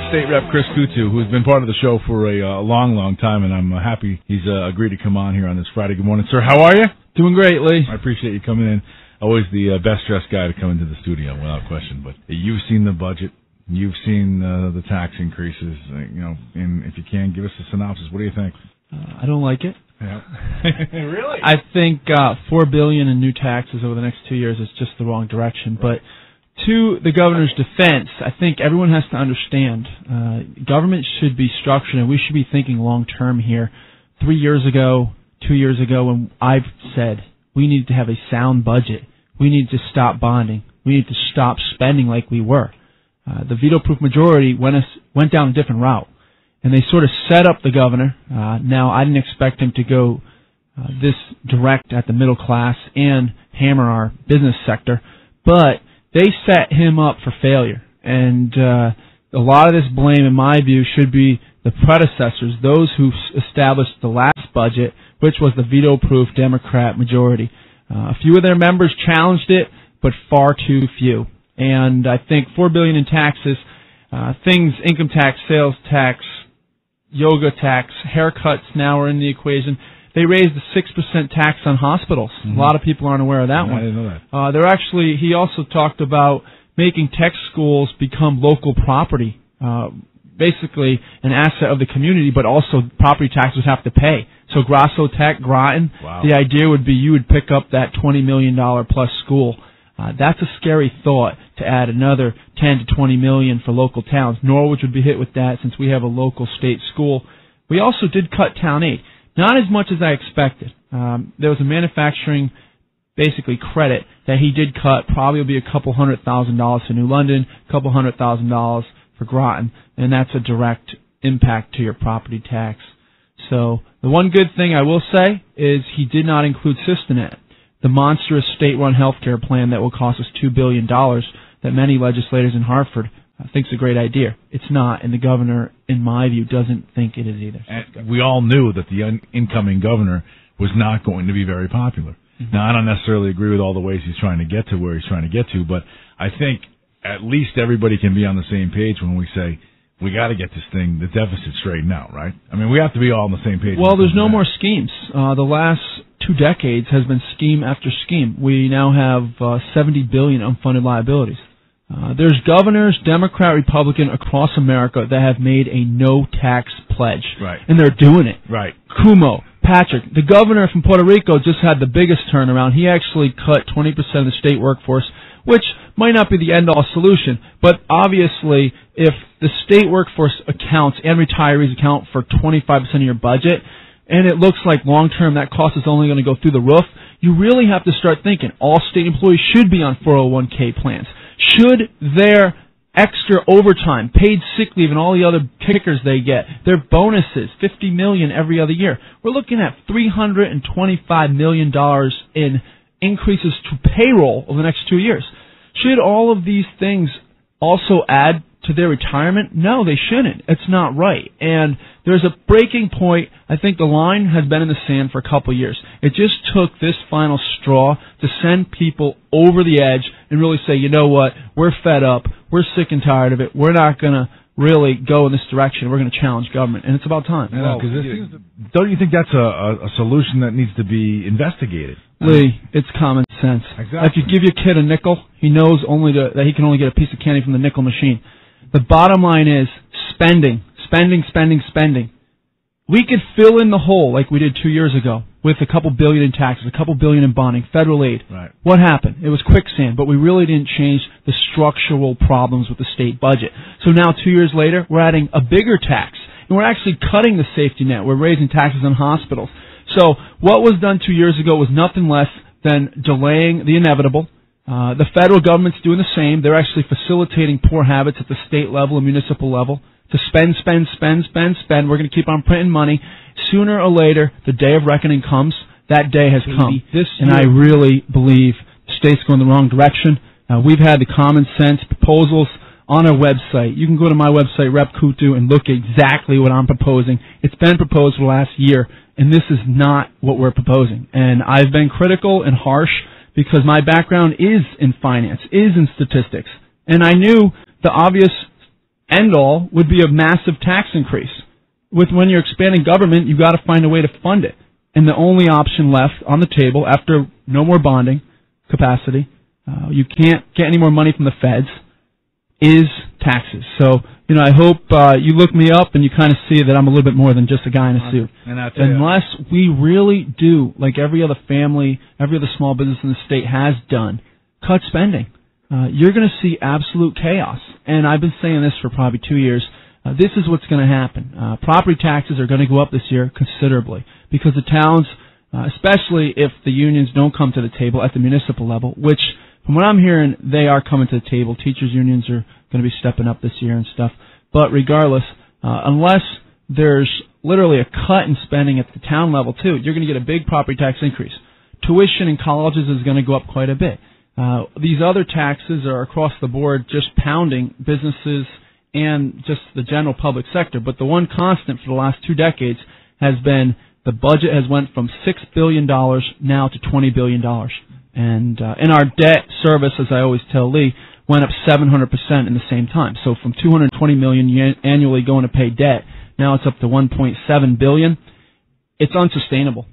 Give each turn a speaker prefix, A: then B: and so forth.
A: State Rep Chris Coutu, who's been part of the show for a long, long time, and I'm happy he's agreed to come on here on this Friday. Good morning, sir. How are you?
B: Doing great, Lee.
A: I appreciate you coming in. Always the best-dressed guy to come into the studio, without question. But you've seen the budget. You've seen the tax increases. And if you can, give us a synopsis. What do you think?
B: I don't like it.
A: Yeah. Really?
B: I think $4 billion in new taxes over the next 2 years is just the wrong direction. But to the governor's defense, I think everyone has to understand government should be structured, and we should be thinking long-term here. 3 years ago, 2 years ago, when I've said we need to have a sound budget, we need to stop bonding, we need to stop spending like we were. The veto-proof majority went down a different route, and they sort of set up the governor. Now, I didn't expect him to go this direct at the middle class and hammer our business sector, but they set him up for failure. And a lot of this blame, in my view, should be the predecessors, those who established the last budget, which was the veto-proof Democrat majority. A few of their members challenged it, but far too few. And I think $4 billion in taxes, income tax, sales tax, yoga tax, haircuts now are in the equation. They raised the 6% tax on hospitals. Mm-hmm. A lot of people aren't aware of that one.
A: I didn't know that.
B: He also talked about making tech schools become local property, basically an asset of the community, but also property taxes have to pay. So Grasso Tech, Groton,
A: wow.
B: The idea would be you would pick up that $20 million plus school. That's a scary thought, to add another $10 to $20 million for local towns. Norwich would be hit with that since we have a local state school. We also did cut town aid. Not as much as I expected. There was a manufacturing, basically, credit that he did cut. Probably will be a couple $100,000 for New London, a couple $100,000 for Groton, and that's a direct impact to your property tax. So the one good thing I will say is he did not include Systenet, the monstrous state-run health care plan that will cost us $2 billion that many legislators in Hartford thinks a great idea. It's not, and the governor, in my view, doesn't think it is either.
A: And we all knew that the incoming governor was not going to be very popular. Mm-hmm. Now, I don't necessarily agree with all the ways he's trying to get to where he's trying to get to, but I think at least everybody can be on the same page when we say, we got to get this thing, the deficit, straightened out, right? I mean, we have to be all on the same page.
B: Well, there's no more schemes. The last 2 decades has been scheme after scheme. We now have $70 billion unfunded liabilities. There's governors, Democrat, Republican, across America that have made a no-tax pledge.
A: Right.
B: And they're doing it.
A: Right.
B: Cuomo, Patrick, the governor from Puerto Rico just had the biggest turnaround. He actually cut 20% of the state workforce, which might not be the end-all solution, but obviously if the state workforce accounts and retirees account for 25% of your budget, and it looks like long-term that cost is only going to go through the roof, you really have to start thinking all state employees should be on 401k plans. Should their extra overtime, paid sick leave, and all the other kickers they get, their bonuses, $50 million every other year, we're looking at $325 million in increases to payroll over the next 2 years. Should all of these things also add to their retirement? No, they shouldn't. It's not right. And there's a breaking point. I think the line has been in the sand for a couple of years. It just took this final straw to send people over the edge and really say, you know what, we're fed up, we're sick and tired of it, we're not going to really go in this direction, we're going to challenge government, and it's about time.
A: Well, don't you think that's a solution that needs to be investigated?
B: Lee, it's common sense.
A: Exactly.
B: If you give your kid a nickel, he knows that he can only get a piece of candy from the nickel machine. The bottom line is spending. We could fill in the hole like we did 2 years ago with a couple billion in taxes, a couple billion in bonding, federal aid.
A: Right.
B: What happened? It was quicksand, but we really didn't change the structural problems with the state budget. So now 2 years later, we're adding a bigger tax, and we're actually cutting the safety net. We're raising taxes on hospitals. So what was done 2 years ago was nothing less than delaying the inevitable. The federal government's doing the same. They're actually facilitating poor habits at the state level and municipal level to spend. We're going to keep on printing money. Sooner or later, the day of reckoning comes. That day has come. And I really believe the state's going the wrong direction. We've had the common sense proposals on our website. You can go to my website, Rep Coutu, and look exactly what I'm proposing. It's been proposed for the last year, and this is not what we're proposing. And I've been critical and harsh because my background is in finance, is in statistics. And I knew the obvious end-all would be a massive tax increase. When you're expanding government, you've got to find a way to fund it. And the only option left on the table after no more bonding capacity, you can't get any more money from the feds, is taxes. So, I hope you look me up and you kind of see that I'm a little bit more than just a guy in a suit. Unless we really do, like every other family, every other small business in the state has done, cut spending, you're going to see absolute chaos. And I've been saying this for probably 2 years. This is what's going to happen. Property taxes are going to go up this year considerably because the towns, especially if the unions don't come to the table at the municipal level, which from what I'm hearing, they are coming to the table. Teachers' unions are going to be stepping up this year and stuff. But regardless, unless there's literally a cut in spending at the town level too, you're going to get a big property tax increase. Tuition in colleges is going to go up quite a bit. These other taxes are across the board just pounding businesses and just the general public sector. But the one constant for the last 2 decades has been the budget has went from $6 billion now to $20 billion. And our debt service, as I always tell Lee, went up 700% in the same time. So from $220 million annually going to pay debt, now it's up to $1.7 billion. It's unsustainable.